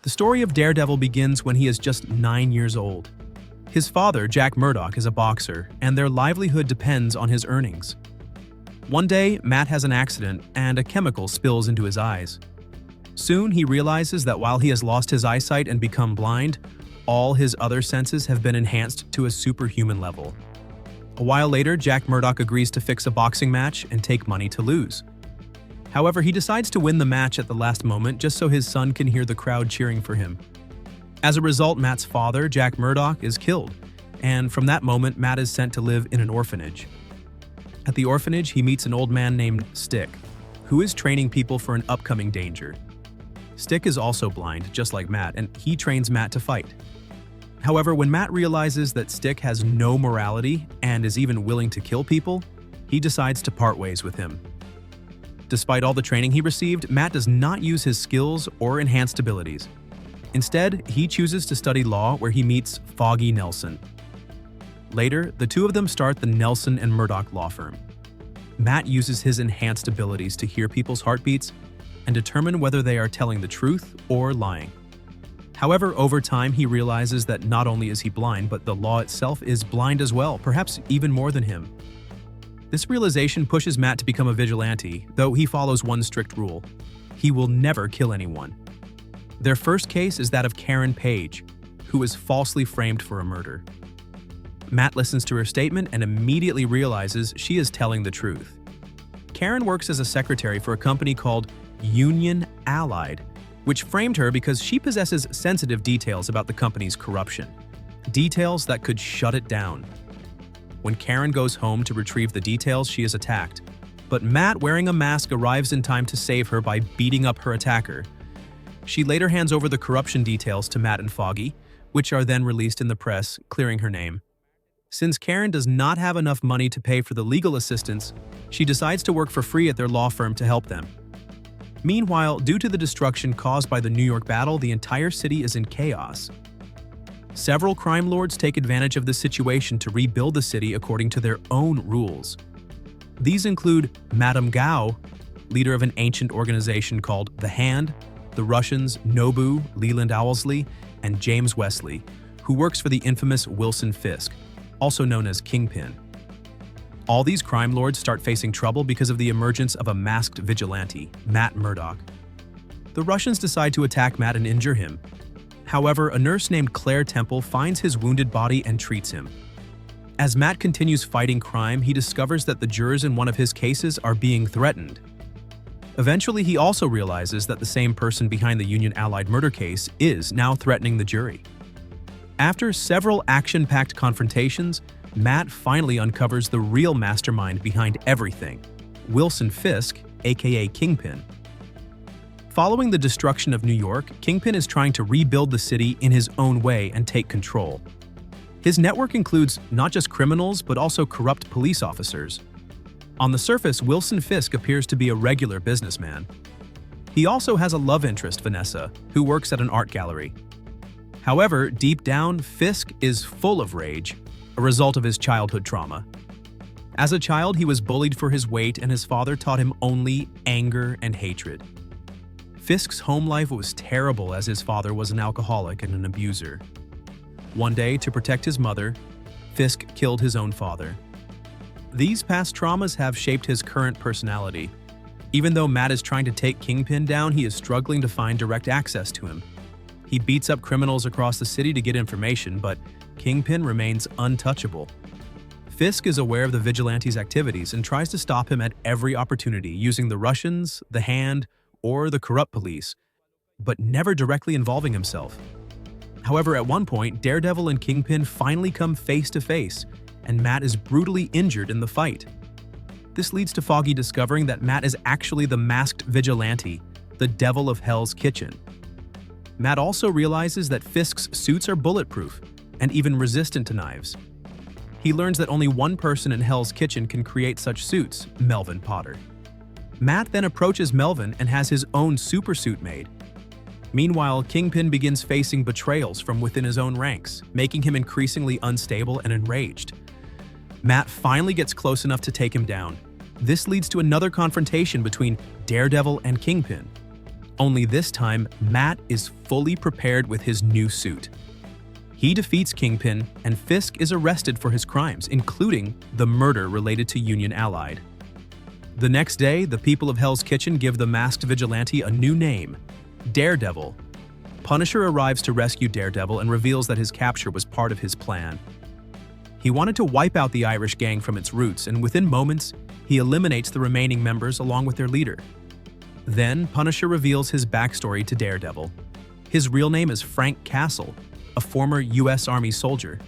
The story of Daredevil begins when he is just 9 years old. His father, Jack Murdock, is a boxer, and their livelihood depends on his earnings. One day, Matt has an accident, and a chemical spills into his eyes. Soon, he realizes that while he has lost his eyesight and become blind, all his other senses have been enhanced to a superhuman level. A while later, Jack Murdock agrees to fix a boxing match and take money to lose. However, he decides to win the match at the last moment just so his son can hear the crowd cheering for him. As a result, Matt's father, Jack Murdock, is killed, and from that moment, Matt is sent to live in an orphanage. At the orphanage, he meets an old man named Stick, who is training people for an upcoming danger. Stick is also blind, just like Matt, and he trains Matt to fight. However, when Matt realizes that Stick has no morality and is even willing to kill people, he decides to part ways with him. Despite all the training he received, Matt does not use his skills or enhanced abilities. Instead, he chooses to study law where he meets Foggy Nelson. Later, the two of them start the Nelson and Murdock law firm. Matt uses his enhanced abilities to hear people's heartbeats and determine whether they are telling the truth or lying. However, over time, he realizes that not only is he blind, but the law itself is blind as well, perhaps even more than him. This realization pushes Matt to become a vigilante, though he follows one strict rule: he will never kill anyone. Their first case is that of Karen Page, who was falsely framed for a murder. Matt listens to her statement and immediately realizes she is telling the truth. Karen works as a secretary for a company called Union Allied, which framed her because she possesses sensitive details about the company's corruption. Details that could shut it down. When Karen goes home to retrieve the details, she is attacked. But Matt, wearing a mask, arrives in time to save her by beating up her attacker. She later hands over the corruption details to Matt and Foggy, which are then released in the press, clearing her name. Since Karen does not have enough money to pay for the legal assistance, she decides to work for free at their law firm to help them. Meanwhile, due to the destruction caused by the New York battle, the entire city is in chaos. Several crime lords take advantage of the situation to rebuild the city according to their own rules. These include Madame Gao, leader of an ancient organization called The Hand, the Russians Nobu, Leland Owlsley, and James Wesley, who works for the infamous Wilson Fisk, also known as Kingpin. All these crime lords start facing trouble because of the emergence of a masked vigilante, Matt Murdock. The Russians decide to attack Matt and injure him. However, a nurse named Claire Temple finds his wounded body and treats him. As Matt continues fighting crime, he discovers that the jurors in one of his cases are being threatened. Eventually, he also realizes that the same person behind the Union Allied murder case is now threatening the jury. After several action-packed confrontations, Matt finally uncovers the real mastermind behind everything, Wilson Fisk, aka Kingpin. Following the destruction of New York, Kingpin is trying to rebuild the city in his own way and take control. His network includes not just criminals, but also corrupt police officers. On the surface, Wilson Fisk appears to be a regular businessman. He also has a love interest, Vanessa, who works at an art gallery. However, deep down, Fisk is full of rage, a result of his childhood trauma. As a child, he was bullied for his weight, and his father taught him only anger and hatred. Fisk's home life was terrible as his father was an alcoholic and an abuser. One day, to protect his mother, Fisk killed his own father. These past traumas have shaped his current personality. Even though Matt is trying to take Kingpin down, he is struggling to find direct access to him. He beats up criminals across the city to get information, but Kingpin remains untouchable. Fisk is aware of the vigilante's activities and tries to stop him at every opportunity, using the Russians, the Hand, or the corrupt police, but never directly involving himself. However, at one point, Daredevil and Kingpin finally come face to face, and Matt is brutally injured in the fight. This leads to Foggy discovering that Matt is actually the masked vigilante, the Devil of Hell's Kitchen. Matt also realizes that Fisk's suits are bulletproof and even resistant to knives. He learns that only one person in Hell's Kitchen can create such suits, Melvin Potter. Matt then approaches Melvin and has his own supersuit made. Meanwhile, Kingpin begins facing betrayals from within his own ranks, making him increasingly unstable and enraged. Matt finally gets close enough to take him down. This leads to another confrontation between Daredevil and Kingpin. Only this time, Matt is fully prepared with his new suit. He defeats Kingpin, and Fisk is arrested for his crimes, including the murder related to Union Allied. The next day, the people of Hell's Kitchen give the masked vigilante a new name, Daredevil. Punisher arrives to rescue Daredevil and reveals that his capture was part of his plan. He wanted to wipe out the Irish gang from its roots, and within moments, he eliminates the remaining members along with their leader. Then, Punisher reveals his backstory to Daredevil. His real name is Frank Castle, a former U.S. Army soldier.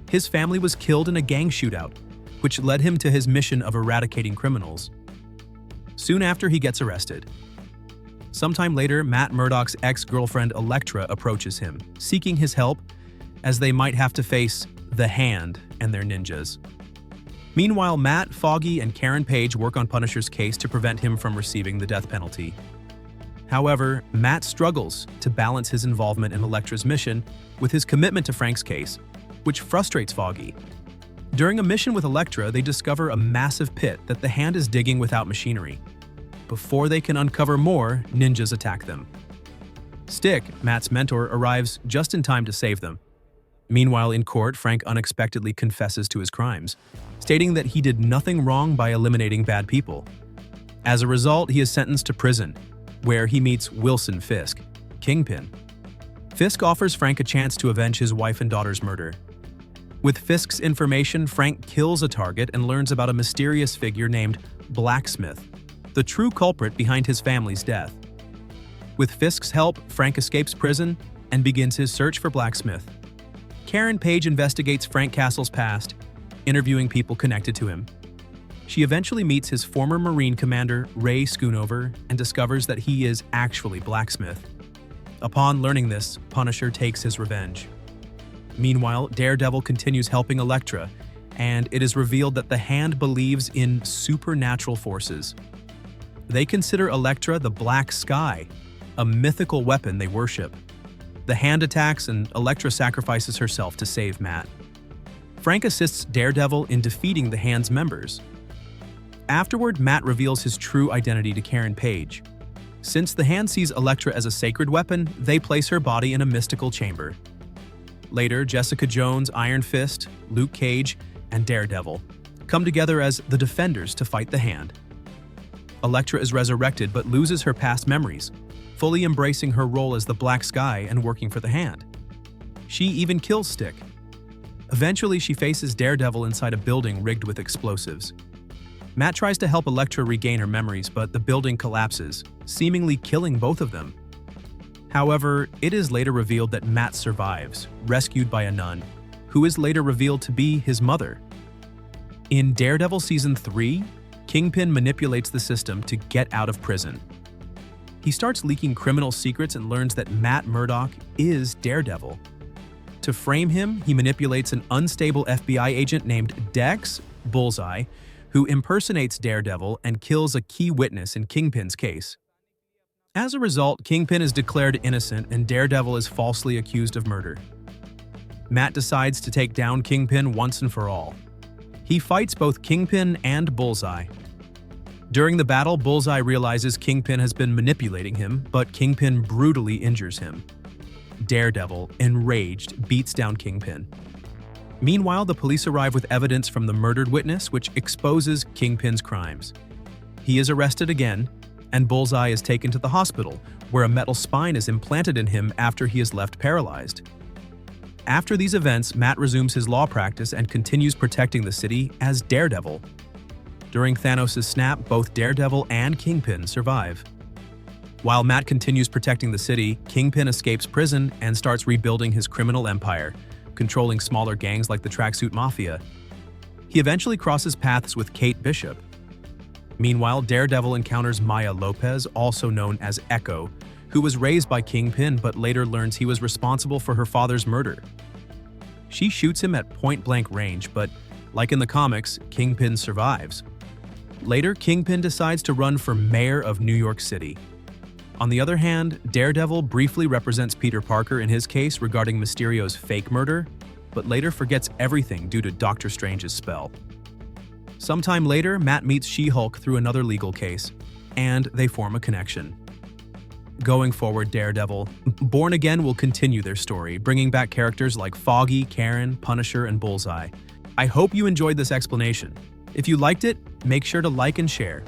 His family was killed in a gang shootout, which led him to his mission of eradicating criminals. Soon after, he gets arrested. Sometime later, Matt Murdock's ex-girlfriend Elektra approaches him, seeking his help, as they might have to face the Hand and their ninjas. Meanwhile, Matt, Foggy, and Karen Page work on Punisher's case to prevent him from receiving the death penalty. However, Matt struggles to balance his involvement in Elektra's mission with his commitment to Frank's case, which frustrates Foggy. During a mission with Elektra, they discover a massive pit that the Hand is digging without machinery. Before they can uncover more, ninjas attack them. Stick, Matt's mentor, arrives just in time to save them. Meanwhile, in court, Frank unexpectedly confesses to his crimes, stating that he did nothing wrong by eliminating bad people. As a result, he is sentenced to prison, where he meets Wilson Fisk, Kingpin. Fisk offers Frank a chance to avenge his wife and daughter's murder. With Fisk's information, Frank kills a target and learns about a mysterious figure named Blacksmith, the true culprit behind his family's death. With Fisk's help, Frank escapes prison and begins his search for Blacksmith. Karen Page investigates Frank Castle's past, interviewing people connected to him. She eventually meets his former Marine commander, Ray Schoonover, and discovers that he is actually Blacksmith. Upon learning this, Punisher takes his revenge. Meanwhile, Daredevil continues helping Elektra, and it is revealed that the Hand believes in supernatural forces. They consider Elektra the Black Sky, a mythical weapon they worship. The Hand attacks, and Elektra sacrifices herself to save Matt. Frank assists Daredevil in defeating the Hand's members. Afterward, Matt reveals his true identity to Karen Page. Since the Hand sees Elektra as a sacred weapon, they place her body in a mystical chamber. Later, Jessica Jones, Iron Fist, Luke Cage, and Daredevil come together as the Defenders to fight the Hand. Elektra is resurrected but loses her past memories, fully embracing her role as the Black Sky and working for the Hand. She even kills Stick. Eventually, she faces Daredevil inside a building rigged with explosives. Matt tries to help Elektra regain her memories, but the building collapses, seemingly killing both of them. However, it is later revealed that Matt survives, rescued by a nun, who is later revealed to be his mother. In Daredevil Season 3, Kingpin manipulates the system to get out of prison. He starts leaking criminal secrets and learns that Matt Murdock is Daredevil. To frame him, he manipulates an unstable FBI agent named Dex Bullseye, who impersonates Daredevil and kills a key witness in Kingpin's case. As a result, Kingpin is declared innocent and Daredevil is falsely accused of murder. Matt decides to take down Kingpin once and for all. He fights both Kingpin and Bullseye. During the battle, Bullseye realizes Kingpin has been manipulating him, but Kingpin brutally injures him. Daredevil, enraged, beats down Kingpin. Meanwhile, the police arrive with evidence from the murdered witness, which exposes Kingpin's crimes. He is arrested again, and Bullseye is taken to the hospital, where a metal spine is implanted in him after he is left paralyzed. After these events, Matt resumes his law practice and continues protecting the city as Daredevil. During Thanos' snap, both Daredevil and Kingpin survive. While Matt continues protecting the city, Kingpin escapes prison and starts rebuilding his criminal empire, controlling smaller gangs like the Tracksuit Mafia. He eventually crosses paths with Kate Bishop. Meanwhile, Daredevil encounters Maya Lopez, also known as Echo, who was raised by Kingpin but later learns he was responsible for her father's murder. She shoots him at point-blank range, but like in the comics, Kingpin survives. Later, Kingpin decides to run for mayor of New York City. On the other hand, Daredevil briefly represents Peter Parker in his case regarding Mysterio's fake murder, but later forgets everything due to Doctor Strange's spell. Sometime later, Matt meets She-Hulk through another legal case, and they form a connection. Going forward, Daredevil, Born Again will continue their story, bringing back characters like Foggy, Karen, Punisher, and Bullseye. I hope you enjoyed this explanation. If you liked it, make sure to like and share.